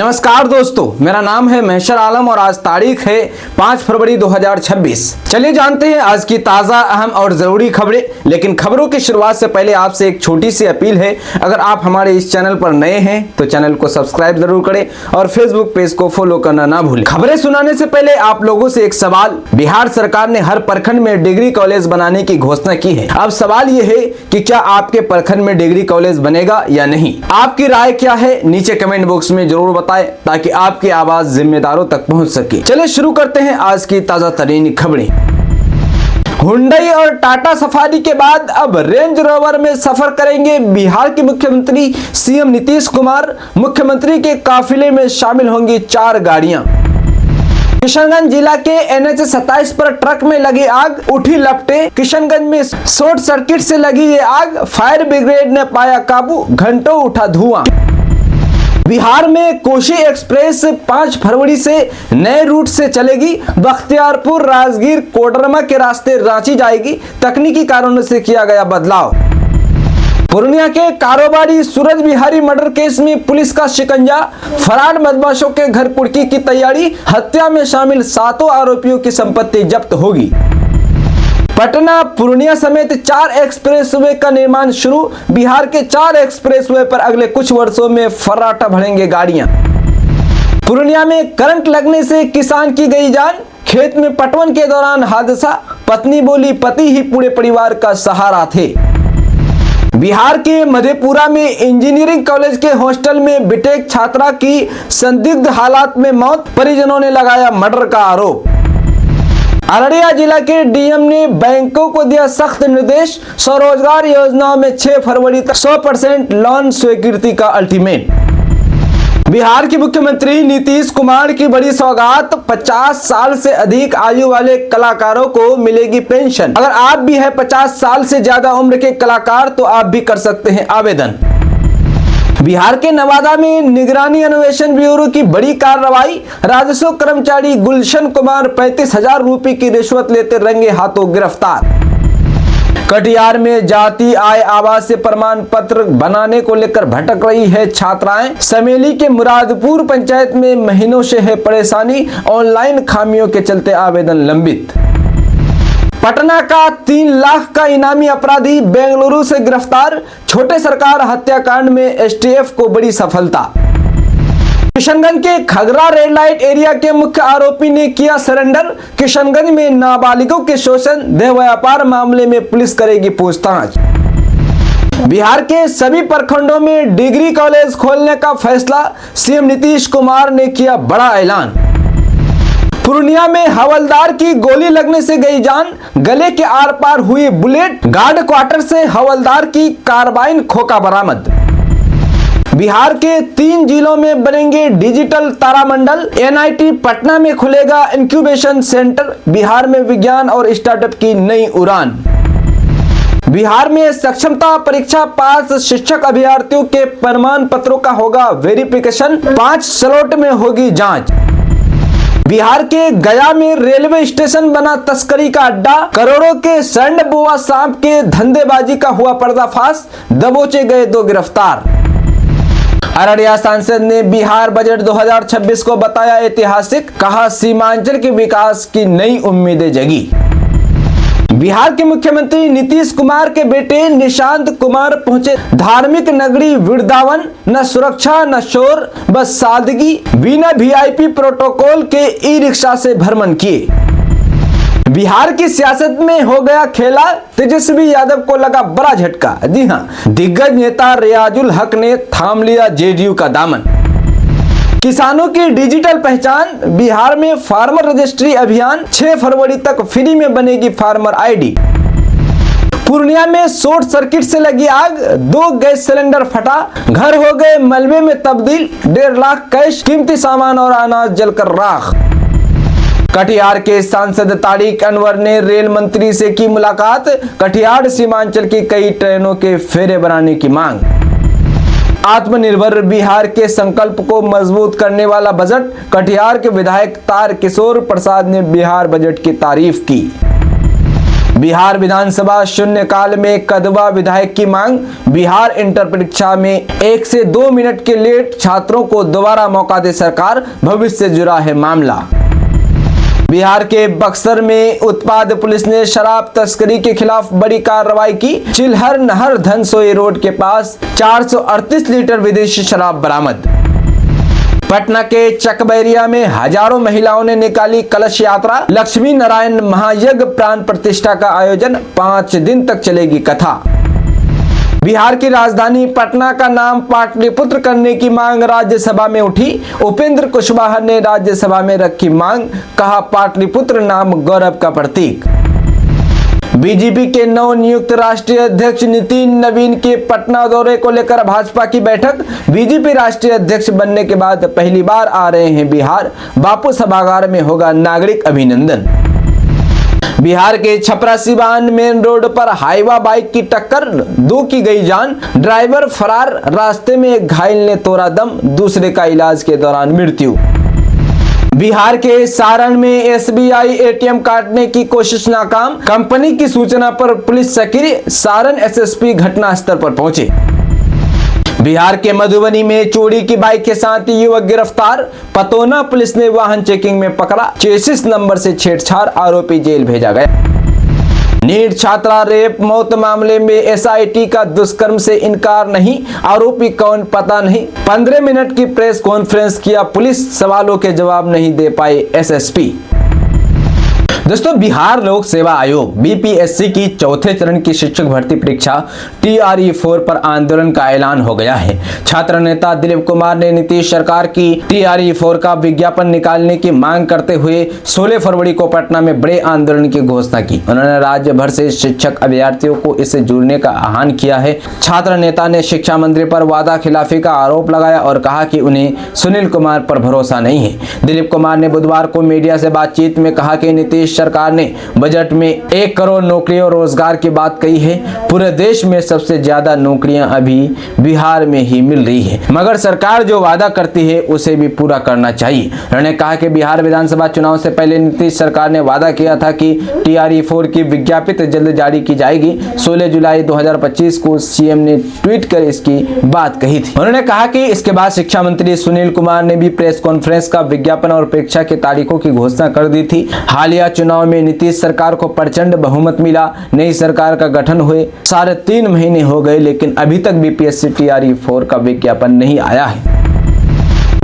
नमस्कार दोस्तों, मेरा नाम है महशर आलम और आज तारीख है 5 फरवरी 2026। चलिए जानते हैं आज की ताज़ा, अहम और ज़रूरी खबरें। लेकिन खबरों की शुरुआत से पहले आपसे एक छोटी सी अपील है, अगर आप हमारे इस चैनल पर नए हैं तो चैनल को सब्सक्राइब जरूर करें और फेसबुक पेज को फॉलो करना ना भूलें। खबरें सुनाने से पहले आप लोगों से एक सवाल। बिहार सरकार ने हर प्रखंड में डिग्री कॉलेज बनाने की घोषणा की है। अब सवाल ये है कि क्या आपके प्रखंड में डिग्री कॉलेज बनेगा या नहीं। आपकी राय क्या है, नीचे कमेंट बॉक्स में जरूर बताएं ताकि आपकी आवाज जिम्मेदारों तक पहुंच सके। चलिए शुरू करते हैं आज की ताजा तरीन खबरें। हुंडई और टाटा सफारी के बाद अब रेंज रोवर में सफर करेंगे बिहार के मुख्यमंत्री सीएम नीतीश कुमार। मुख्यमंत्री के काफिले में शामिल होंगी 4 गाड़ियां। किशनगंज जिला के NH 27 पर ट्रक में लगी आग, उठी लपटे। किशनगंज में शॉर्ट सर्किट से लगी ये आग, फायर ब्रिगेड ने पाया काबू, घंटों उठा धुआं। बिहार में कोसी एक्सप्रेस 5 फरवरी से नए रूट से चलेगी। बख्तियारपुर, राजगीर, कोडरमा के रास्ते रांची जाएगी। तकनीकी कारणों से किया गया बदलाव। पूर्णिया के कारोबारी सूरज बिहारी मर्डर केस में पुलिस का शिकंजा, फरार बदमाशों के घर कुर्की की तैयारी। हत्या में शामिल 7 आरोपियों की संपत्ति जब्त होगी। पटना पूर्णिया समेत 4 एक्सप्रेसवे का निर्माण शुरू। बिहार के 4 एक्सप्रेसवे पर अगले कुछ वर्षों में फर्राटा भरेंगे गाड़ियां। पूर्णिया में करंट लगने से किसान की गई जान, खेत में पटवन के दौरान हादसा। पत्नी बोली पति ही पूरे परिवार का सहारा थे। बिहार के मधेपुरा में इंजीनियरिंग कॉलेज के हॉस्टल में बीटेक छात्रा की संदिग्ध हालात में मौत, परिजनों ने लगाया मर्डर का आरोप। अररिया जिला के डीएम ने बैंकों को दिया सख्त निर्देश, स्वरोजगार योजनाओं में 6 फरवरी तक 100% लोन स्वीकृति का अल्टीमेट। बिहार के मुख्यमंत्री नीतीश कुमार की बड़ी सौगात, 50 साल से अधिक आयु वाले कलाकारों को मिलेगी पेंशन। अगर आप भी हैं 50 साल से ज्यादा उम्र के कलाकार तो आप भी कर सकते हैं आवेदन। बिहार के नवादा में निगरानी अन्वेषण ब्यूरो की बड़ी कार्रवाई, राजस्व कर्मचारी गुलशन कुमार 35,000 रुपए की रिश्वत लेते रंगे हाथों गिरफ्तार। कटिहार में जाति आय आवासीय प्रमाण पत्र बनाने को लेकर भटक रही है छात्राएं। समेली के मुरादपुर पंचायत में महीनों से है परेशानी, ऑनलाइन खामियों के चलते आवेदन लंबित। पटना का 3 लाख का इनामी अपराधी बेंगलुरु से गिरफ्तार। छोटे सरकार हत्याकांड में STF को बड़ी सफलता। किशनगंज के खगरा रेड लाइट एरिया के मुख्य आरोपी ने किया सरेंडर। किशनगंज में नाबालिगों के शोषण, देह व्यापार मामले में पुलिस करेगी पूछताछ। बिहार के सभी प्रखंडों में डिग्री कॉलेज खोलने का फैसला, सीएम नीतीश कुमार ने किया बड़ा ऐलान। पूर्णिया में हवलदार की गोली लगने से गई जान, गले के आर पार हुई बुलेट। गार्ड क्वार्टर से हवलदार की कार्बाइन खोखा बरामद। बिहार के 3 जिलों में बनेंगे डिजिटल तारामंडल। NIT पटना में खुलेगा इंक्यूबेशन सेंटर। बिहार में विज्ञान और स्टार्टअप की नई उड़ान। बिहार में सक्षमता परीक्षा पास शिक्षक अभ्यर्थियों के प्रमाण पत्रों का होगा वेरिफिकेशन। 5 स्लॉट में होगी जांच। बिहार के गया में रेलवे स्टेशन बना तस्करी का अड्डा। करोड़ों के स्वर्ण बुआ सांप के धंधेबाजी का हुआ पर्दाफाश, दबोचे गए 2 गिरफ्तार। अररिया सांसद ने बिहार बजट 2026 को बताया ऐतिहासिक, कहा सीमांचल के विकास की नई उम्मीदें जगी। बिहार के मुख्यमंत्री नीतीश कुमार के बेटे निशांत कुमार पहुंचे धार्मिक नगरी वृंदावन। न सुरक्षा न शोर, बस सादगी। बिना VIP प्रोटोकॉल के ई-रिक्शा से भ्रमण किए। बिहार की सियासत में हो गया खेला, तेजस्वी यादव को लगा बड़ा झटका। जी हां, दिग्गज नेता रियाजुल हक ने थाम लिया JDU का दामन। किसानों की डिजिटल पहचान, बिहार में फार्मर रजिस्ट्री अभियान। 6 फरवरी तक फ्री में बनेगी फार्मर ID। पूर्णिया में शॉर्ट सर्किट से लगी आग, 2 गैस सिलेंडर फटा, घर हो गए मलबे में तब्दील। 1.5 लाख कैश, कीमती सामान और अनाज जलकर राख। कटिहार के सांसद तारिक अनवर ने रेल मंत्री से की मुलाकात। कटिहार सीमांचल की कई ट्रेनों के फेरे बनाने की मांग। आत्मनिर्भर बिहार के संकल्प को मजबूत करने वाला बजट। कटिहार के विधायक तार किशोर प्रसाद ने बिहार बजट की तारीफ की। बिहार विधानसभा शून्यकाल में कदवा विधायक की मांग। बिहार इंटर परीक्षा में 1 से 2 मिनट के लेट छात्रों को दोबारा मौका दे सरकार, भविष्य से जुड़ा है मामला। बिहार के बक्सर में उत्पाद पुलिस ने शराब तस्करी के खिलाफ बड़ी कार्रवाई की। चिल्हर नहर धनसोई रोड के पास 438 लीटर विदेशी शराब बरामद। पटना के चकबैरिया में हजारों महिलाओं ने निकाली कलश यात्रा। लक्ष्मी नारायण महायज्ञ प्राण प्रतिष्ठा का आयोजन, 5 दिन तक चलेगी कथा। बिहार की राजधानी पटना का नाम पाटलिपुत्र करने की मांग राज्यसभा में उठी। उपेंद्र कुशवाहा ने राज्यसभा में रखी मांग, कहा पाटलिपुत्र नाम गौरव का प्रतीक। बीजेपी के नवनियुक्त राष्ट्रीय अध्यक्ष नितिन नवीन के पटना दौरे को लेकर भाजपा की बैठक। बीजेपी राष्ट्रीय अध्यक्ष बनने के बाद पहली बार आ रहे हैं बिहार, बापू सभागार में होगा नागरिक अभिनंदन। बिहार के छपरा सिवान मेन रोड पर हाईवा बाइक की टक्कर, 2 की गई जान, ड्राइवर फरार। रास्ते में एक घायल ने तोड़ा दम, दूसरे का इलाज के दौरान मृत्यु। बिहार के सारण में एसबीआई एटीएम काटने की कोशिश नाकाम। कंपनी की सूचना पर पुलिस सक्रिय, सारण एसएसपी घटनास्थल पर पहुंचे। बिहार के मधुबनी में चोरी की बाइक के साथ युवक गिरफ्तार। पतोना पुलिस ने वाहन चेकिंग में पकड़ा, चेसिस नंबर से छेड़छाड़, आरोपी जेल भेजा गया। नीट छात्रा रेप मौत मामले में एसआईटी का दुष्कर्म से इनकार नहीं, आरोपी कौन पता नहीं। 15 मिनट की प्रेस कॉन्फ्रेंस किया पुलिस, सवालों के जवाब नहीं दे पाए एसएसपी। दोस्तों, बिहार लोक सेवा आयोग बीपीएससी की चौथे चरण की शिक्षक भर्ती परीक्षा TRE-4 पर आंदोलन का ऐलान हो गया है। छात्र नेता दिलीप कुमार ने नीतीश सरकार की TRE-4 का विज्ञापन निकालने की मांग करते हुए 16 फरवरी को पटना में बड़े आंदोलन की घोषणा की। उन्होंने राज्य भर से शिक्षक अभ्यर्थियों को इससे जुड़ने का आह्वान किया है। छात्र नेता ने शिक्षा मंत्री पर वादा खिलाफी का आरोप लगाया और कहा कि उन्हें सुनील कुमार पर भरोसा नहीं है। दिलीप कुमार ने बुधवार को मीडिया से बातचीत में कहा कि नीतीश सरकार ने बजट में 1 करोड़ नौकरियों और रोजगार की बात कही है। पूरे देश में सबसे ज्यादा नौकरियां अभी बिहार में ही मिल रही है, मगर सरकार जो वादा करती है उसे भी पूरा करना चाहिए। उन्होंने कहा कि बिहार विधानसभा चुनाव से पहले नीतीश सरकार ने वादा किया था कि TRE-4 की विज्ञप्ति जल्द जारी की जाएगी। 16 जुलाई 2025 को सीएम ने ट्वीट कर इसकी बात कही थी। उन्होंने कहा कि इसके बाद शिक्षा मंत्री सुनील कुमार ने भी प्रेस कॉन्फ्रेंस का विज्ञापन और परीक्षा की तारीखों की घोषणा कर दी थी। हालिया चुनाव में नीतीश सरकार को प्रचंड बहुमत मिला। नई सरकार का गठन हुए 3.5 महीने हो गए, लेकिन अभी तक बीपीएससी TRE-4 का विज्ञापन नहीं आया है।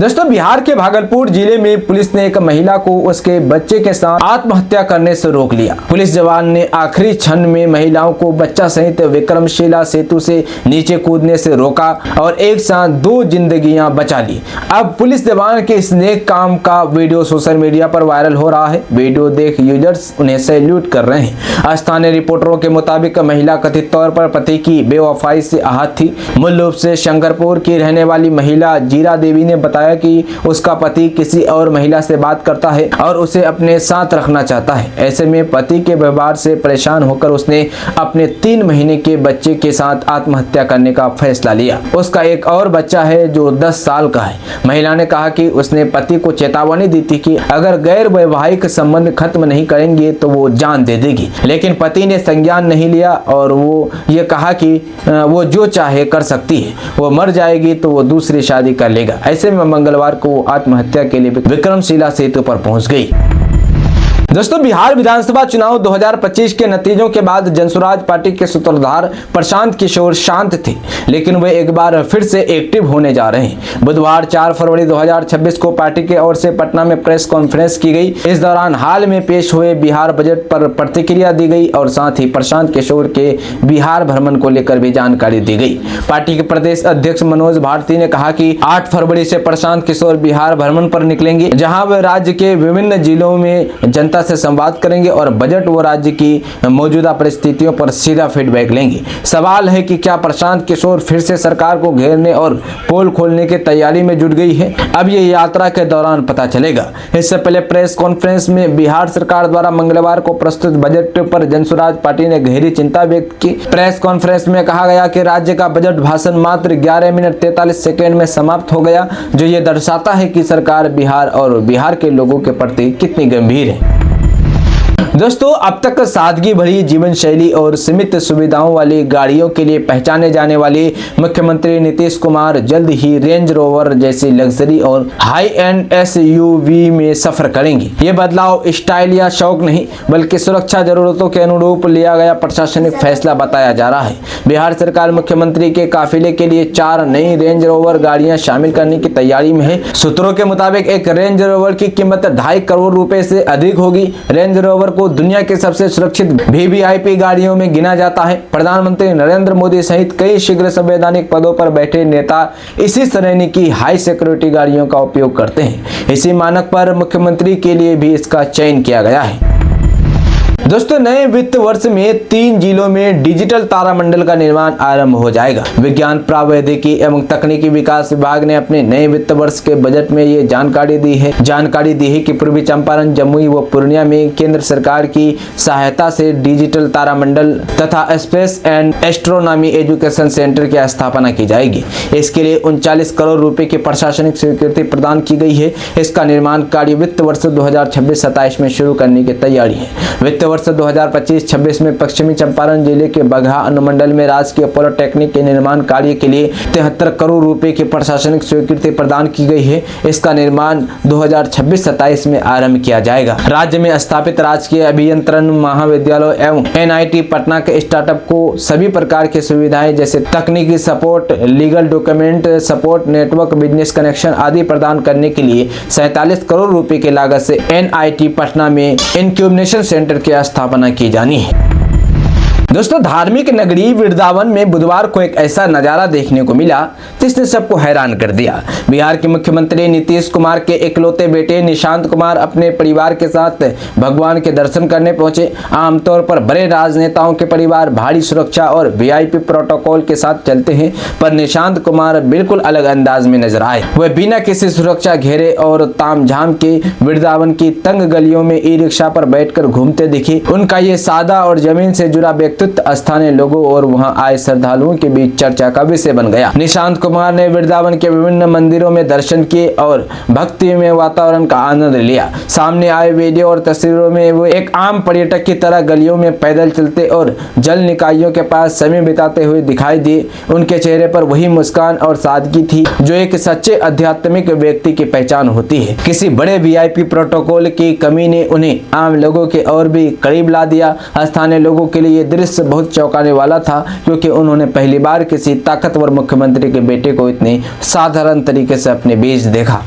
दोस्तों, बिहार के भागलपुर जिले में पुलिस ने एक महिला को उसके बच्चे के साथ आत्महत्या करने से रोक लिया। पुलिस जवान ने आखिरी क्षण में महिलाओं को बच्चा सहित विक्रमशिला सेतु से नीचे कूदने से रोका और एक साथ 2 जिंदगियां बचा ली। अब पुलिस जवान के इस नेक काम का वीडियो सोशल मीडिया पर वायरल हो रहा है। वीडियो देख यूजर्स उन्हें सैल्यूट कर रहे हैं। स्थानीय रिपोर्टरों के मुताबिक महिला कथित तौर पर पति की बेवफाई से आहत थी। मूल रूप से शंकरपुर की रहने वाली महिला जीरा देवी ने बताया कि उसका पति किसी और महिला से बात करता है और उसे अपने साथ रखना चाहता है। ऐसे में पति के व्यवहार से परेशान होकर उसने अपने 3 महीने के बच्चे के साथ आत्महत्या करने का फैसला लिया। उसका एक और बच्चा है जो 10 साल का है। महिला ने कहा कि उसने पति को चेतावनी दी थी कि अगर गैर वैवाहिक संबंध खत्म नहीं करेंगे तो वो जान दे देगी, लेकिन पति ने संज्ञान नहीं लिया और वो ये कहा कि वो जो चाहे कर सकती है, वो मर जाएगी तो वो दूसरी शादी कर लेगा। ऐसे में मंगलवार को वो आत्महत्या के लिए विक्रमशिला सेतु पर पहुंच गई। दोस्तों, बिहार विधानसभा चुनाव 2025 के नतीजों के बाद जनसुराज पार्टी के सूत्रधार प्रशांत किशोर शांत थे, लेकिन वे एक बार फिर से एक्टिव होने जा रहे हैं। बुधवार 4 फरवरी 2026 को पार्टी की ओर से पटना में प्रेस कॉन्फ्रेंस की गई। इस दौरान हाल में पेश हुए बिहार बजट पर प्रतिक्रिया दी गई और साथ ही प्रशांत किशोर के बिहार भ्रमण को लेकर भी जानकारी दी गई। पार्टी के प्रदेश अध्यक्ष मनोज भारती ने कहा कि 8 फरवरी से प्रशांत किशोर बिहार भ्रमण पर निकलेंगे, जहां वे राज्य के विभिन्न जिलों में जनता से संवाद करेंगे और बजट व राज्य की मौजूदा परिस्थितियों पर सीधा फीडबैक लेंगे। सवाल है कि क्या प्रशांत किशोर फिर से सरकार को घेरने और पोल खोलने की तैयारी में जुट गई है? अब ये यात्रा के दौरान पता चलेगा। इससे पहले प्रेस कॉन्फ्रेंस में बिहार सरकार द्वारा मंगलवार को प्रस्तुत बजट पर जनसुराज पार्टी ने गहरी चिंता व्यक्त की। प्रेस कॉन्फ्रेंस में कहा गया कि राज्य का बजट भाषण मात्र 11 मिनट 43 सेकेंड में समाप्त हो गया, जो ये दर्शाता है कि सरकार बिहार और बिहार के लोगों के प्रति कितनी गंभीर है। दोस्तों, अब तक सादगी भरी जीवन शैली और सीमित सुविधाओं वाली गाड़ियों के लिए पहचाने जाने वाले मुख्यमंत्री नीतीश कुमार जल्द ही रेंज रोवर जैसी लग्जरी और हाई एंड एसयूवी में सफर करेंगे। ये बदलाव स्टाइल या शौक नहीं बल्कि सुरक्षा जरूरतों के अनुरूप लिया गया प्रशासनिक फैसला बताया जा रहा है। बिहार सरकार मुख्यमंत्री के काफिले के लिए 4 नई रेंज रोवर गाड़ियां शामिल करने की तैयारी में है। सूत्रों के मुताबिक एक रेंज रोवर की कीमत 2.5 करोड़ रुपए से अधिक होगी। रेंज रोवर को दुनिया के सबसे सुरक्षित वीवीआईपी गाड़ियों में गिना जाता है। प्रधानमंत्री नरेंद्र मोदी सहित कई शीघ्र संवैधानिक पदों पर बैठे नेता इसी श्रेणी की हाई सिक्योरिटी गाड़ियों का उपयोग करते हैं। इसी मानक पर मुख्यमंत्री के लिए भी इसका चयन किया गया है। दोस्तों, नए वित्त वर्ष में 3 जिलों में डिजिटल तारामंडल का निर्माण आरंभ हो जाएगा। विज्ञान प्रावैधिकी एवं तकनीकी विकास विभाग ने अपने नए वित्त वर्ष के बजट में ये जानकारी दी है कि पूर्वी चंपारण, जमुई व पूर्णिया में केंद्र सरकार की सहायता से डिजिटल तारामंडल तथा space and astronomy education centre की स्थापना की जाएगी। इसके लिए 39 करोड़ रुपए की प्रशासनिक स्वीकृति प्रदान की गई है। इसका निर्माण कार्य वित्त वर्ष 2026-27 में शुरू करने की तैयारी है। वित्त वर्ष 2025-26 में पश्चिमी चंपारण जिले के बगहा अनुमंडल में राजकीय पॉलिटेक्निक के निर्माण कार्य के लिए 73 करोड़ रुपए की प्रशासनिक स्वीकृति प्रदान की गई है। इसका निर्माण 2026-27 में आरंभ किया जाएगा। राज्य में स्थापित राजकीय अभियंत्रण महाविद्यालय एवं NIT पटना के स्टार्टअप को सभी प्रकार की सुविधाएं जैसे तकनीकी support, legal document support, network, business connection आदि प्रदान करने के लिए 47 करोड़ रुपए की लागत से NIT पटना में इंक्यूबेशन सेंटर की स्थापना की जानी है। दोस्तों, धार्मिक नगरी वृंदावन में बुधवार को एक ऐसा नजारा देखने को मिला जिसने सबको हैरान कर दिया। बिहार के मुख्यमंत्री नीतीश कुमार के इकलौते बेटे निशांत कुमार अपने परिवार के साथ भगवान के दर्शन करने पहुंचे। आमतौर पर बड़े राजनेताओं के परिवार भारी सुरक्षा और VIP प्रोटोकॉल के साथ चलते हैं, पर निशांत कुमार बिल्कुल अलग अंदाज में नजर आए। वह बिना किसी सुरक्षा घेरे और तामझाम के वृंदावन की तंग गलियों में ई-रिक्शा पर बैठकर घूमते दिखे। उनका ये सादा और जमीन से जुड़ा व्यक्तित्व स्थानीय लोगों और वहां आए श्रद्धालुओं के बीच चर्चा का विषय बन गया। निशांत कुमार ने वृंदावन के विभिन्न मंदिरों में दर्शन किए और भक्ति में वातावरण का आनंद लिया। सामने आए वीडियो और तस्वीरों में वो एक आम पर्यटक की तरह गलियों में पैदल चलते और जल निकायों के पास समय बिताते हुए दिखाई दिए। उनके चेहरे पर वही मुस्कान और सादगी थी जो एक सच्चे आध्यात्मिक व्यक्ति की पहचान होती है। किसी बड़े VIP प्रोटोकॉल की कमी ने उन्हें आम लोगों के और भी करीब ला दिया। स्थानीय लोगों के लिए दृश्य बहुत चौंकाने वाला था क्योंकि उन्होंने पहली बार किसी ताकतवर मुख्यमंत्री के बेटे को इतने साधारण तरीके से अपने बीच देखा।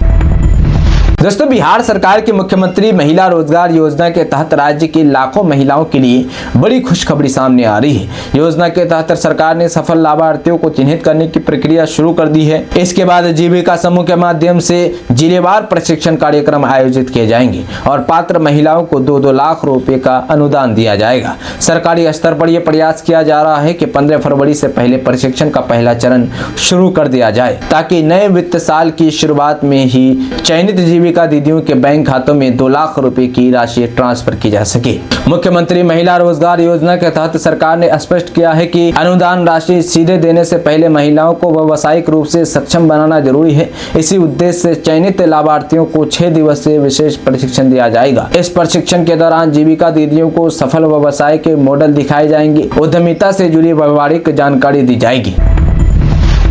दोस्तों, बिहार सरकार की मुख्यमंत्री महिला रोजगार योजना के तहत राज्य की लाखों महिलाओं के लिए बड़ी खुशखबरी सामने आ रही है। योजना के तहत सरकार ने सफल लाभार्थियों को चिन्हित करने की प्रक्रिया शुरू कर दी है। इसके बाद जीविका समूह के माध्यम से जिलेवार प्रशिक्षण कार्यक्रम आयोजित किए जाएंगे और पात्र महिलाओं को 2-2 लाख रुपए का अनुदान दिया जाएगा। सरकारी स्तर पर यह प्रयास किया जा रहा है कि 15 फरवरी से पहले प्रशिक्षण का पहला चरण शुरू कर दिया जाए ताकि नए वित्त साल की शुरुआत में ही चयनित जीविका दीदियों के बैंक खातों में 2 लाख रुपए की राशि ट्रांसफर की जा सके। मुख्यमंत्री महिला रोजगार योजना के तहत सरकार ने स्पष्ट किया है कि अनुदान राशि सीधे देने से पहले महिलाओं को व्यावसायिक रूप से सक्षम बनाना जरूरी है। इसी उद्देश्य से चयनित लाभार्थियों को 6 दिवसीय विशेष प्रशिक्षण दिया जाएगा। इस प्रशिक्षण के दौरान जीविका दीदियों को सफल व्यवसाय के मॉडल दिखाए जाएंगे, उद्यमिता से जुड़ी व्यवहारिक जानकारी दी जाएगी।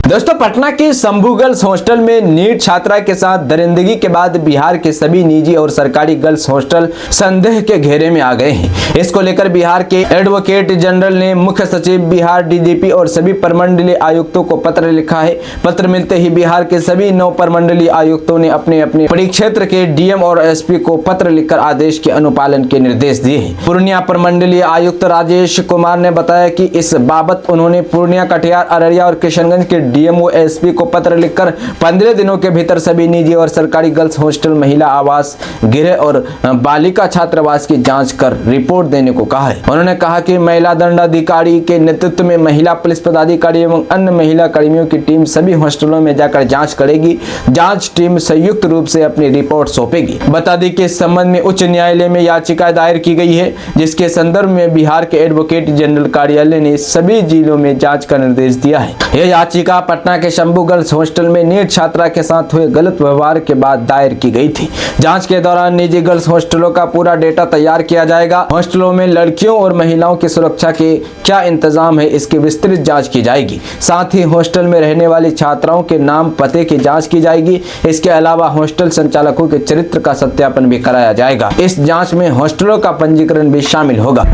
दोस्तों, पटना के शंभू गर्ल्स हॉस्टल में नीट छात्रा के साथ दरिंदगी के बाद बिहार के सभी निजी और सरकारी गर्ल्स हॉस्टल संदेह के घेरे में आ गए हैं। इसको लेकर बिहार के एडवोकेट जनरल ने मुख्य सचिव, बिहार DGP और सभी प्रमंडलीय आयुक्तों को पत्र लिखा है। पत्र मिलते ही बिहार के सभी 9 प्रमंडलीय आयुक्तों ने अपने अपने परिक्षेत्र के DM और SP को पत्र लिखकर आदेश के अनुपालन के निर्देश दिए हैं। पूर्णिया प्रमंडलीय आयुक्त राजेश कुमार ने बताया कि इस बाबत उन्होंने पूर्णिया, कटिहार, अररिया और किशनगंज के DMO SP को पत्र लिखकर 15 दिनों के भीतर सभी निजी और सरकारी गर्ल्स हॉस्टल, महिला आवास गृह और बालिका छात्रावास की जांच कर रिपोर्ट देने को कहा है। उन्होंने कहा कि महिला दंडाधिकारी के नेतृत्व में महिला पुलिस पदाधिकारी एवं अन्य महिला कर्मियों की टीम सभी हॉस्टलों में जाकर जांच करेगी। जांच टीम संयुक्त रूप से अपनी रिपोर्ट सौंपेगी। बता दें कि इस संबंध में उच्च न्यायालय में याचिका दायर की गई है, जिसके संदर्भ में बिहार के एडवोकेट जनरल कार्यालय ने सभी जिलों में जांच का निर्देश दिया है। यह याचिका पटना के शंभू गर्ल्स हॉस्टल में नीट छात्रा के साथ हुए गलत व्यवहार के बाद दायर की गई थी। जांच के दौरान निजी गर्ल्स हॉस्टलों का पूरा डेटा तैयार किया जाएगा। हॉस्टलों में लड़कियों और महिलाओं की सुरक्षा के क्या इंतजाम है, इसकी विस्तृत जांच की जाएगी। साथ ही हॉस्टल में रहने वाली छात्राओं के नाम पते की जांच की जाएगी। इसके अलावा हॉस्टल संचालकों के चरित्र का सत्यापन भी कराया जाएगा। इस जांच में हॉस्टलों का पंजीकरण भी शामिल होगा।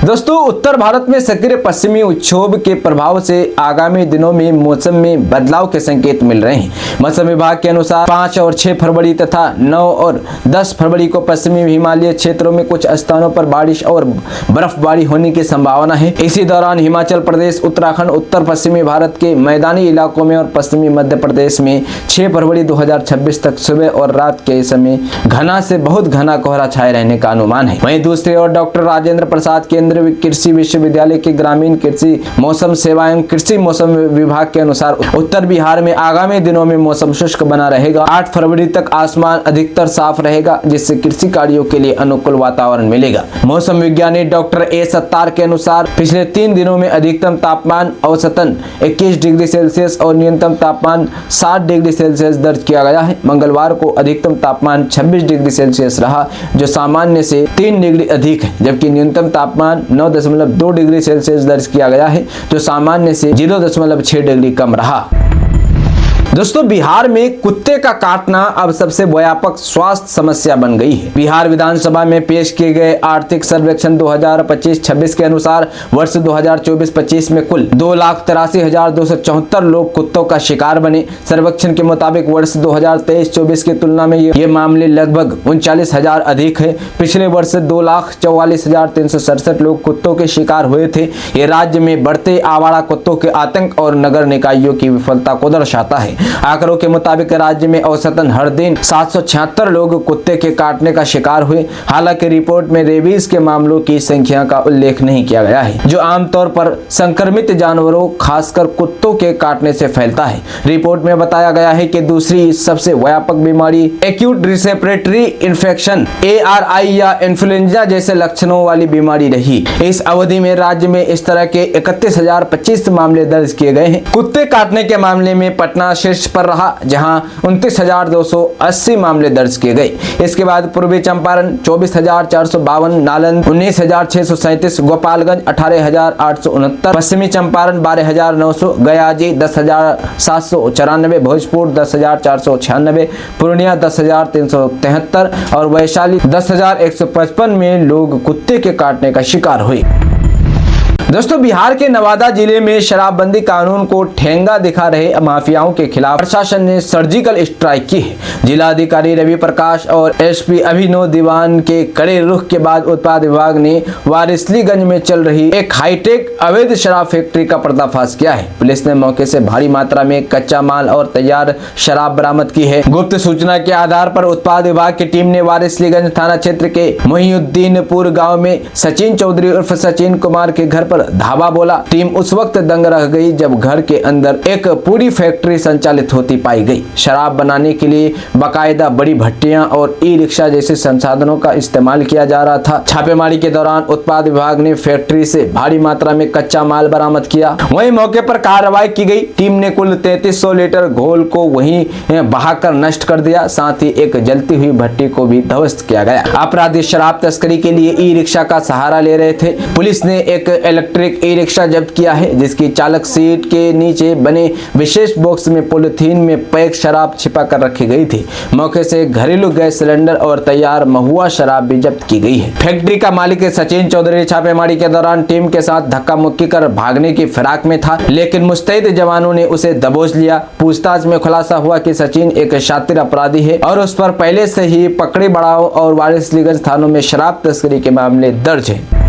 दोस्तों, उत्तर भारत में सक्रिय पश्चिमी विक्षोभ के प्रभाव से आगामी दिनों में मौसम में बदलाव के संकेत मिल रहे हैं। मौसम विभाग के अनुसार 5 और 6 फरवरी तथा 9 और 10 फरवरी को पश्चिमी हिमालय क्षेत्रों में कुछ स्थानों पर बारिश और बर्फबारी होने की संभावना है। इसी दौरान हिमाचल प्रदेश, उत्तराखंड, उत्तर पश्चिमी भारत के मैदानी इलाकों में और पश्चिमी मध्य प्रदेश में 6 फरवरी 2026 तक सुबह और रात के समय घना से बहुत घना कोहरा छाए रहने का अनुमान है। वहीं दूसरी ओर डॉक्टर राजेंद्र प्रसाद केंद्रीय कृषि विश्वविद्यालय के ग्रामीण कृषि मौसम सेवा एवं कृषि मौसम विभाग के अनुसार उत्तर बिहार में आगामी दिनों में मौसम शुष्क बना रहेगा। 8 फरवरी तक आसमान अधिकतर साफ रहेगा, जिससे कृषि कार्यों के लिए अनुकूल वातावरण मिलेगा। मौसम विज्ञानी डॉक्टर ए सत्तार के अनुसार पिछले 3 दिनों में अधिकतम तापमान औसतन 21 डिग्री सेल्सियस और न्यूनतम तापमान 7 डिग्री सेल्सियस दर्ज किया गया है। मंगलवार को अधिकतम तापमान 26 डिग्री सेल्सियस रहा, जो सामान्य से 3 डिग्री अधिक है, जबकि न्यूनतम तापमान 9.2 डिग्री सेल्सियस दर्ज किया गया है, जो सामान्य से 0.6 डिग्री कम रहा। दोस्तों, बिहार में कुत्ते का काटना अब सबसे व्यापक स्वास्थ्य समस्या बन गई है। बिहार विधानसभा में पेश किए गए आर्थिक सर्वेक्षण 2025-26 के अनुसार वर्ष 2024-25 में कुल 2,83,274 लोग कुत्तों का शिकार बने। सर्वेक्षण के मुताबिक वर्ष 2023-24 की तुलना में ये मामले लगभग 39,000 अधिक है। पिछले वर्ष 2,44,367 लोग कुत्तों के शिकार हुए थे। ये राज्य में बढ़ते आवारा कुत्तों के आतंक और नगर निकायों की विफलता को दर्शाता है। आंकड़ों के मुताबिक राज्य में औसतन हर दिन 776 लोग कुत्ते के काटने का शिकार हुए। हालांकि रिपोर्ट में रेबीज के मामलों की संख्या का उल्लेख नहीं किया गया है, जो आमतौर पर संक्रमित जानवरों खासकर कुत्तों के काटने से फैलता है। रिपोर्ट में बताया गया है कि दूसरी सबसे व्यापक बीमारी एक्यूट रेस्पिरेटरी इन्फेक्शन ARI या इन्फ्लुएंजा जैसे लक्षणों वाली बीमारी रही। इस अवधि में राज्य में इस तरह के 31,025 मामले दर्ज किए गए हैं। कुत्ते काटने के मामले में पटना शीर्ष पर रहा, जहां 29,280 मामले दर्ज किए गए। इसके बाद पूर्वी चंपारण 24,452, नालंदा 19,637, गोपालगंज 18,869, पश्चिमी चंपारण 12,900, गयाजी 10,794, भोजपुर 10,496, पूर्णिया 10,373 और वैशाली 10,155 में लोग कुत्ते के काटने का शिकार हुए। दोस्तों, बिहार के नवादा जिले में शराबबंदी कानून को ठेंगा दिखा रहे माफियाओं के खिलाफ प्रशासन ने सर्जिकल स्ट्राइक की है। जिला अधिकारी रवि प्रकाश और SP अभिनव दीवान के कड़े रुख के बाद उत्पाद विभाग ने वारिसलीगंज में चल रही एक हाईटेक अवैध शराब फैक्ट्री का पर्दाफाश किया है। पुलिस ने मौके से भारी मात्रा में कच्चा माल और तैयार शराब बरामद की है। गुप्त सूचना के आधार पर उत्पाद विभाग की टीम ने वारिसलीगंज थाना क्षेत्र के मोहिउद्दीनपुर गाँव में सचिन चौधरी उर्फ सचिन कुमार के घर पर धावा बोला। टीम उस वक्त दंग रह गई जब घर के अंदर एक पूरी फैक्ट्री संचालित होती पाई गई। शराब बनाने के लिए बाकायदा बड़ी भट्टियां और ई-रिक्शा जैसे संसाधनों का इस्तेमाल किया जा रहा था। छापेमारी के दौरान उत्पाद विभाग ने फैक्ट्री से भारी मात्रा में कच्चा माल बरामद किया। वहीं मौके पर कार्रवाई की गई। टीम ने कुल 3300 लीटर घोल को वहीं बहाकर नष्ट कर दिया। साथ ही एक जलती हुई भट्टी को भी ध्वस्त किया गया। अपराधी शराब तस्करी के लिए ई-रिक्शा का सहारा ले रहे थे। पुलिस ने एक इलेक्ट्रिक ई-रिक्शा जब्त किया है, जिसकी चालक सीट के नीचे बने विशेष बॉक्स में पॉलिथीन में पैक शराब छिपा कर रखी गई थी। मौके से घरेलू गैस सिलेंडर और तैयार महुआ शराब भी जब्त की गई है। फैक्ट्री का मालिक सचिन चौधरी छापेमारी के दौरान टीम के साथ धक्का मुक्की कर भागने की फिराक में था, लेकिन मुस्तैद जवानों ने उसे दबोच लिया। पूछताछ में खुलासा हुआ कि सचिन एक शातिर अपराधी है और उस पर पहले से ही पकड़ी बढ़ाओ और वारिसलीगंज थानों में शराब तस्करी के मामले दर्ज है।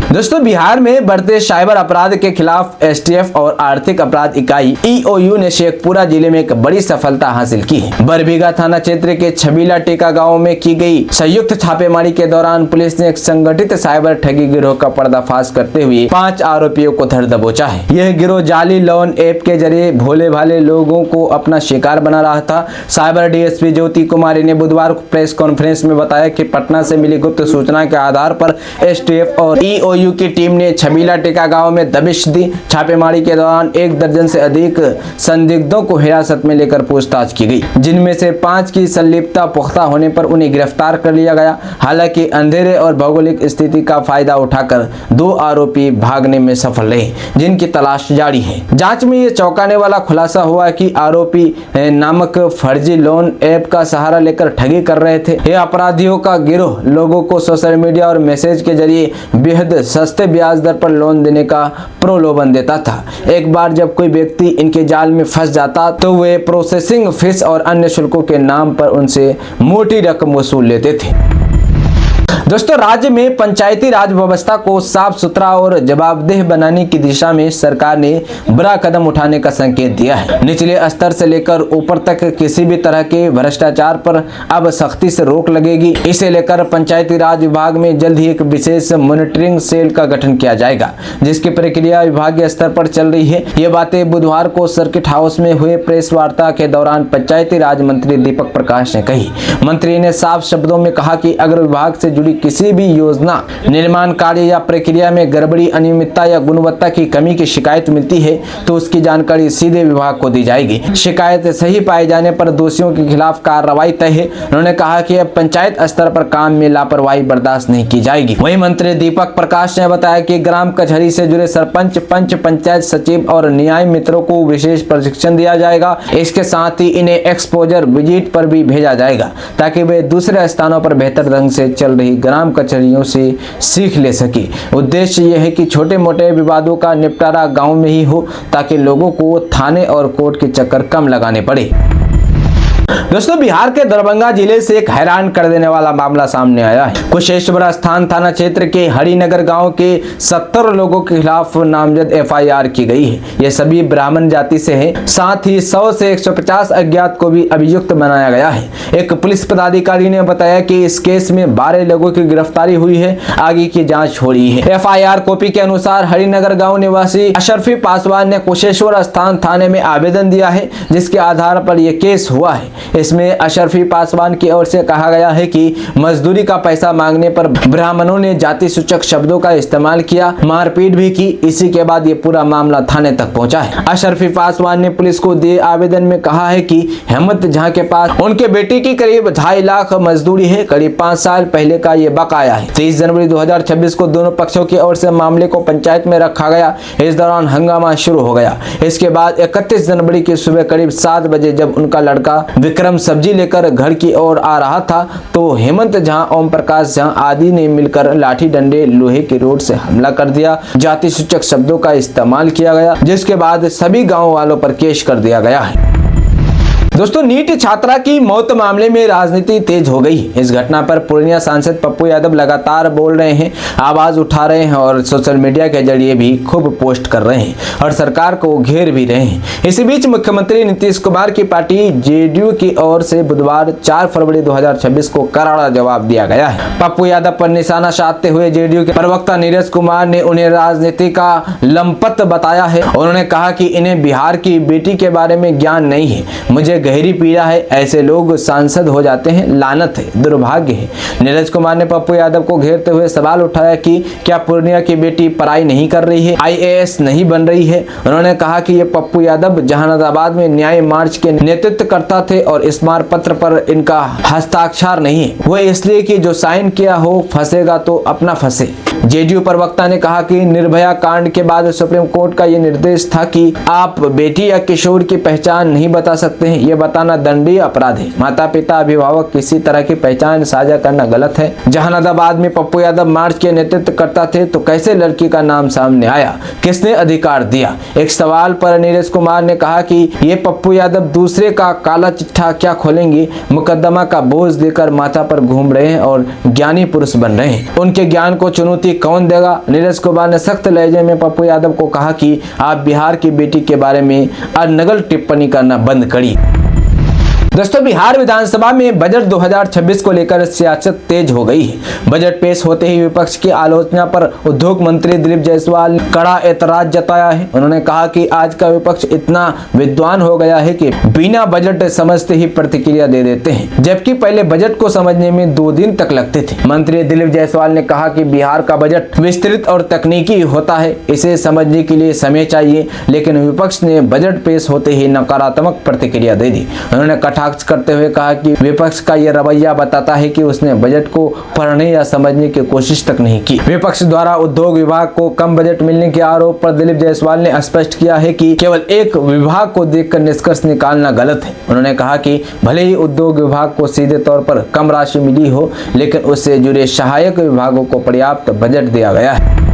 दोस्तों, बिहार में बढ़ते साइबर अपराध के खिलाफ STF और आर्थिक अपराध इकाई EOU ने शेखपुरा जिले में एक बड़ी सफलता हासिल की है। बरबीघा थाना क्षेत्र के छबीला टेका गांव में की गई संयुक्त छापेमारी के दौरान पुलिस ने एक संगठित साइबर ठगी गिरोह का पर्दाफाश करते हुए 5 आरोपियों को धर दबोचा है। यह गिरोह जाली लोन ऐप के जरिए भोले भाले लोगों को अपना शिकार बना रहा था। साइबर DSP ज्योति कुमारी ने बुधवार को प्रेस कॉन्फ्रेंस में बताया कि पटना से मिली गुप्त सूचना के आधार पर STF और EOU एसओयू की टीम ने छबीला टेका गांव में दबिश दी। छापेमारी के दौरान 1 दर्जन से अधिक संदिग्धों को हिरासत में लेकर पूछताछ की गई, जिनमें से 5 की संलिप्तता पुख्ता होने पर उन्हें गिरफ्तार कर लिया गया। हालांकि अंधेरे और भौगोलिक स्थिति का फायदा उठाकर 2 आरोपी भागने में सफल रहे, जिनकी तलाश जारी है। जांच में ये चौंकाने वाला खुलासा हुआ कि आरोपी नामक फर्जी लोन ऐप का सहारा लेकर ठगी कर रहे थे। ये अपराधियों का गिरोह लोगों को सोशल मीडिया और मैसेज के जरिए बेहद सस्ते ब्याज दर पर लोन देने का प्रलोभन देता था। एक बार जब कोई व्यक्ति इनके जाल में फंस जाता तो वे प्रोसेसिंग फीस और अन्य शुल्कों के नाम पर उनसे मोटी रकम वसूल लेते थे। दोस्तों, राज्य में पंचायती राज व्यवस्था को साफ सुथरा और जवाबदेह बनाने की दिशा में सरकार ने बड़ा कदम उठाने का संकेत दिया है। निचले स्तर से लेकर ऊपर तक किसी भी तरह के भ्रष्टाचार पर अब सख्ती से रोक लगेगी। इसे लेकर पंचायती राज विभाग में जल्द ही एक विशेष मॉनिटरिंग सेल का गठन किया जाएगा, जिसकी प्रक्रिया विभागीय स्तर पर चल रही है। ये बातें बुधवार को सर्किट हाउस में हुए प्रेस वार्ता के दौरान पंचायती राज मंत्री दीपक प्रकाश ने कही। मंत्री ने साफ शब्दों में कहा कि अगर विभाग से जुड़ी किसी भी योजना, निर्माण कार्य या प्रक्रिया में गड़बड़ी, अनियमितता या गुणवत्ता की कमी की शिकायत मिलती है तो उसकी जानकारी सीधे विभाग को दी जाएगी। शिकायत सही पाए जाने पर दोषियों के खिलाफ कार्रवाई तय है। उन्होंने कहा कि अब पंचायत स्तर पर काम में लापरवाही बर्दाश्त नहीं की जाएगी। वहीं मंत्री दीपक प्रकाश ने बताया कि ग्राम कचहरी से जुड़े सरपंच, पंच, पंचायत सचिव और न्याय मित्रों को विशेष प्रशिक्षण दिया जाएगा। इसके साथ ही इन्हें एक्सपोजर विजिट पर भी भेजा जाएगा ताकि वे दूसरे स्थानों पर बेहतर ढंग से चल रही ग्राम कचहरियों से सीख ले सके। उद्देश्य यह है कि छोटे मोटे विवादों का निपटारा गांव में ही हो ताकि लोगों को थाने और कोर्ट के चक्कर कम लगाने पड़े। दोस्तों, बिहार के दरभंगा जिले से एक हैरान कर देने वाला मामला सामने आया है। कुशेश्वर स्थान थाना क्षेत्र के हरिनगर गांव के 70 लोगों के खिलाफ नामजद एफआईआर की गई है। ये सभी ब्राह्मण जाति से हैं। साथ ही 100 से 150 अज्ञात को भी अभियुक्त बनाया गया है। एक पुलिस पदाधिकारी ने बताया कि इस केस में 12 लोगों की गिरफ्तारी हुई है। आगे की जाँच हो रही है। एफआईआर कॉपी के अनुसार हरिनगर गाँव निवासी अशरफी पासवान ने कुशेश्वर स्थान थाने में आवेदन दिया है, जिसके आधार पर यह केस हुआ है। इसमें अशरफी पासवान की ओर से कहा गया है कि मजदूरी का पैसा मांगने पर ब्राह्मणों ने जाति सूचक शब्दों का इस्तेमाल किया, मारपीट भी की। इसी के बाद ये पूरा मामला थाने तक पहुंचा है। अशरफी पासवान ने पुलिस को दिए आवेदन में कहा है कि हेमंत झा के पास उनके बेटे की करीब 2.5 लाख मजदूरी है। करीब 5 साल पहले का ये बकाया है। 30 जनवरी 2026 को दोनों पक्षों की ओर से मामले को पंचायत में रखा गया। इस दौरान हंगामा शुरू हो गया। इसके बाद 31 जनवरी की सुबह करीब 7 बजे जब उनका लड़का विक्रम सब्जी लेकर घर की ओर आ रहा था तो हेमंत झा, ओम प्रकाश झा आदि ने मिलकर लाठी डंडे, लोहे के रोड से हमला कर दिया। जाति सूचक शब्दों का इस्तेमाल किया गया, जिसके बाद सभी गांव वालों पर केस कर दिया गया है। दोस्तों, नीट छात्रा की मौत मामले में राजनीति तेज हो गई। इस घटना पर पूर्णिया सांसद पप्पू यादव लगातार बोल रहे हैं, आवाज उठा रहे हैं और सोशल मीडिया के जरिए भी खूब पोस्ट कर रहे हैं और सरकार को घेर भी रहे हैं। इसी बीच मुख्यमंत्री नीतीश कुमार की पार्टी जेडीयू की ओर से बुधवार 4 फरवरी 2026 को करारा जवाब दिया गया है। पप्पू यादव पर निशाना साधते हुए जेडीयू के प्रवक्ता नीरज कुमार ने उन्हें राजनीति का लंपट बताया है। उन्होंने कहा कि इन्हें बिहार की बेटी के बारे में ज्ञान नहीं है। मुझे गहरी पीड़ा है, ऐसे लोग सांसद हो जाते हैं, लानत है, दुर्भाग्य है। नीरज कुमार ने पप्पू यादव को घेरते हुए सवाल उठाया कि क्या पूर्णिया की बेटी पढ़ाई नहीं कर रही है, आईएएस नहीं बन रही है। उन्होंने कहा कि ये पप्पू यादव जहानाबाद में न्याय मार्च के नेतृत्व करता थे और स्मारक पत्र पर इनका हस्ताक्षर नहीं है। वो इसलिए कि जो साइन किया हो फंसेगा तो अपना फंसे। जेडीयू प्रवक्ता ने कहा कि निर्भया कांड के बाद सुप्रीम कोर्ट का ये निर्देश था कि आप बेटी या किशोर की पहचान नहीं बता सकते हैं। ये बताना दंडनीय अपराध है। माता पिता, अभिभावक किसी तरह की पहचान साझा करना गलत है। जहानाबाद में पप्पू यादव मार्च के नेतृत्व करता थे तो कैसे लड़की का नाम सामने आया, किसने अधिकार दिया। एक सवाल पर नीरज कुमार ने कहा कि ये पप्पू यादव दूसरे का काला चिट्ठा क्या खोलेंगे, मुकदमा का बोझ देकर माथा पर घूम रहे हैं और ज्ञानी पुरुष बन रहे हैं। उनके ज्ञान को चुनौती कौन देगा। नीरज कुमार ने सख्त लहजे में पप्पू यादव को कहा कि आप बिहार की बेटी के बारे में अनर्गल टिप्पणी करना बंद करिए। दोस्तों, बिहार विधानसभा में बजट 2026 को लेकर सियासत तेज हो गई है। बजट पेश होते ही विपक्ष की आलोचना पर उद्योग मंत्री दिलीप जायसवाल ने कड़ा एतराज जताया है। उन्होंने कहा कि आज का विपक्ष इतना विद्वान हो गया है कि बिना बजट समझते ही प्रतिक्रिया दे देते हैं, जबकि पहले बजट को समझने में 2 दिन तक लगते थे। मंत्री दिलीप जायसवाल ने कहा कि बिहार का बजट विस्तृत और तकनीकी होता है, इसे समझने के लिए समय चाहिए, लेकिन विपक्ष ने बजट पेश होते ही नकारात्मक प्रतिक्रिया दे दी। उन्होंने कटाक्ष करते हुए कहा कि विपक्ष का यह रवैया बताता है कि उसने बजट को पढ़ने या समझने की कोशिश तक नहीं की। विपक्ष द्वारा उद्योग विभाग को कम बजट मिलने के आरोप पर दिलीप जायसवाल ने स्पष्ट किया है कि केवल एक विभाग को देखकर निष्कर्ष निकालना गलत है। उन्होंने कहा कि भले ही उद्योग विभाग को सीधे तौर पर कम राशि मिली हो, लेकिन उससे जुड़े सहायक विभागों को पर्याप्त बजट दिया गया है।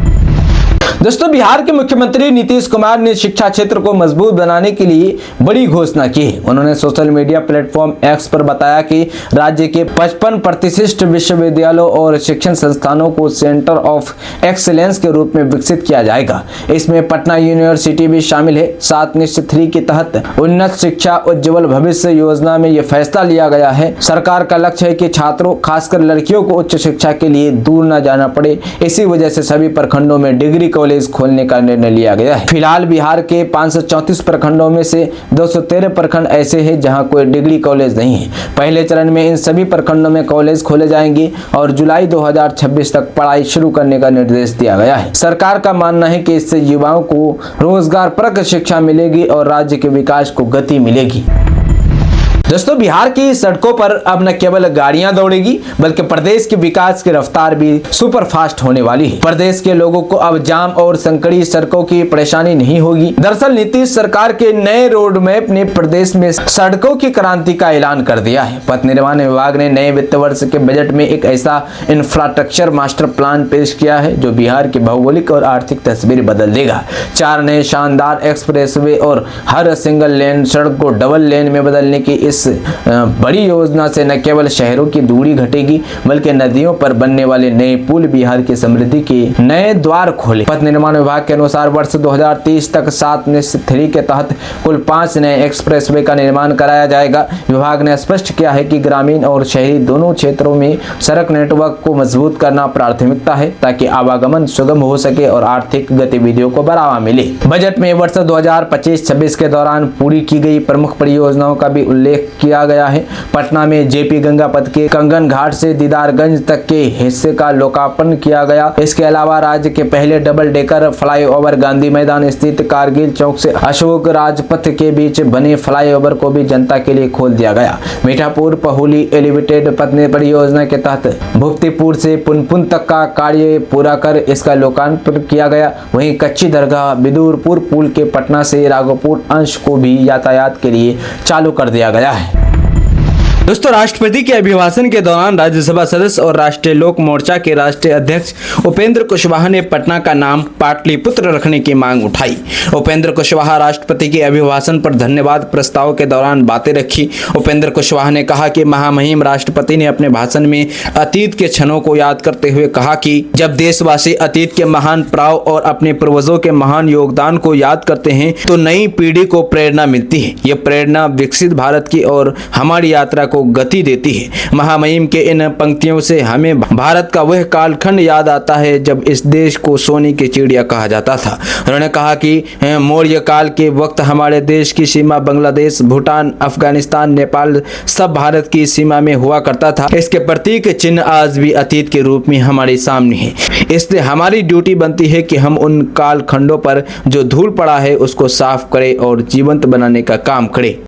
दोस्तों, बिहार के मुख्यमंत्री नीतीश कुमार ने शिक्षा क्षेत्र को मजबूत बनाने के लिए बड़ी घोषणा की है। उन्होंने सोशल मीडिया प्लेटफॉर्म एक्स पर बताया कि राज्य के 55 प्रतिष्ठित विश्वविद्यालयों और शिक्षण संस्थानों को सेंटर ऑफ एक्सीलेंस के रूप में विकसित किया जाएगा। इसमें पटना यूनिवर्सिटी भी शामिल है। 7-3 के तहत उन्नत शिक्षा उज्ज्वल भविष्य योजना में यह फैसला लिया गया है। सरकार का लक्ष्य है कि छात्रों, खासकर लड़कियों को उच्च शिक्षा के लिए दूर न जाना पड़े। इसी वजह से सभी प्रखंडों में डिग्री कॉलेज खोलने का निर्णय लिया गया है। फिलहाल बिहार के 534 प्रखंडों में से 213 प्रखंड ऐसे हैं जहां कोई डिग्री कॉलेज नहीं है। पहले चरण में इन सभी प्रखंडों में कॉलेज खोले जाएंगे और जुलाई 2026 तक पढ़ाई शुरू करने का निर्देश दिया गया है। सरकार का मानना है कि इससे युवाओं को रोजगारपरक शिक्षा मिलेगी और राज्य के विकास को गति मिलेगी। दोस्तों, बिहार की सड़कों पर अब न केवल गाड़ियां दौड़ेगी, बल्कि प्रदेश के विकास की रफ्तार भी सुपर फास्ट होने वाली है। प्रदेश के लोगों को अब जाम और संकरी सड़कों की परेशानी नहीं होगी। दरअसल नीतीश सरकार के नए रोड मैप ने प्रदेश में सड़कों की क्रांति का ऐलान कर दिया है। पथ निर्माण विभाग ने नए वित्त वर्ष के बजट में एक ऐसा इंफ्रास्ट्रक्चर मास्टर प्लान पेश किया है जो बिहार की भौगोलिक और आर्थिक तस्वीर बदल देगा। 4 नए शानदार एक्सप्रेसवे और हर सिंगल लेन सड़क को डबल लेन में बदलने की इस बड़ी योजना से न केवल शहरों की दूरी घटेगी, बल्कि नदियों पर बनने वाले नए पुल बिहार की समृद्धि के नए द्वार खोले। पथ निर्माण विभाग के अनुसार वर्ष 2030 तक 7-3 के तहत कुल 5 नए एक्सप्रेसवे का निर्माण कराया जाएगा। विभाग ने स्पष्ट किया है कि ग्रामीण और शहरी दोनों क्षेत्रों में सड़क नेटवर्क को मजबूत करना प्राथमिकता है, ताकि आवागमन सुगम हो सके और आर्थिक गतिविधियों को बढ़ावा मिले। बजट में वर्ष 2025-26 के दौरान पूरी की गई प्रमुख परियोजनाओं का भी उल्लेख किया गया है। पटना में जेपी गंगा पथ के कंगन घाट से दीदारगंज तक के हिस्से का लोकार्पण किया गया। इसके अलावा राज्य के पहले डबल डेकर फ्लाईओवर गांधी मैदान स्थित कारगिल चौक से अशोक राजपथ के बीच बने फ्लाईओवर को भी जनता के लिए खोल दिया गया। मीठापुर पहुली एलिवेटेड पथ परियोजना के तहत भुक्तिपुर से पुनपुन तक का कार्य पूरा कर इसका लोकार्पण किया गया। वहीं कच्ची दरगाह बिदुरपुर पुल के पटना से राघोपुर अंश को भी यातायात के लिए चालू कर दिया गया है। दोस्तों, राष्ट्रपति के अभिभाषण के दौरान राज्यसभा सदस्य और राष्ट्रीय लोक मोर्चा के राष्ट्रीय अध्यक्ष उपेंद्र कुशवाहा ने पटना का नाम पाटलिपुत्र रखने की मांग उठाई। उपेंद्र कुशवाहा राष्ट्रपति के अभिभाषण पर धन्यवाद प्रस्ताव के दौरान बातें रखी। उपेंद्र कुशवाहा ने कहा कि महामहिम राष्ट्रपति ने अपने भाषण में अतीत के क्षणों को याद करते हुए कहा कि जब देशवासी अतीत के महान पड़ाव और अपने पूर्वजों के महान योगदान को याद करते हैं तो नई पीढ़ी को प्रेरणा मिलती है। ये प्रेरणा विकसित भारत की और हमारी यात्रा को गति देती है। महामहिम के इन पंक्तियों से हमें भारत का वह कालखंड याद आता है जब इस देश को सोने की चिड़िया कहा जाता था। उन्होंने कहा कि मौर्य काल के वक्त हमारे देश की सीमा बांग्लादेश, भूटान, अफगानिस्तान, नेपाल सब भारत की सीमा में हुआ करता था। इसके प्रतीक चिन्ह आज भी अतीत के रूप में हमारे सामने है। इसलिए हमारी ड्यूटी बनती है कि हम उन कालखंडों पर जो धूल पड़ा है उसको साफ करें और जीवंत बनाने का काम करें।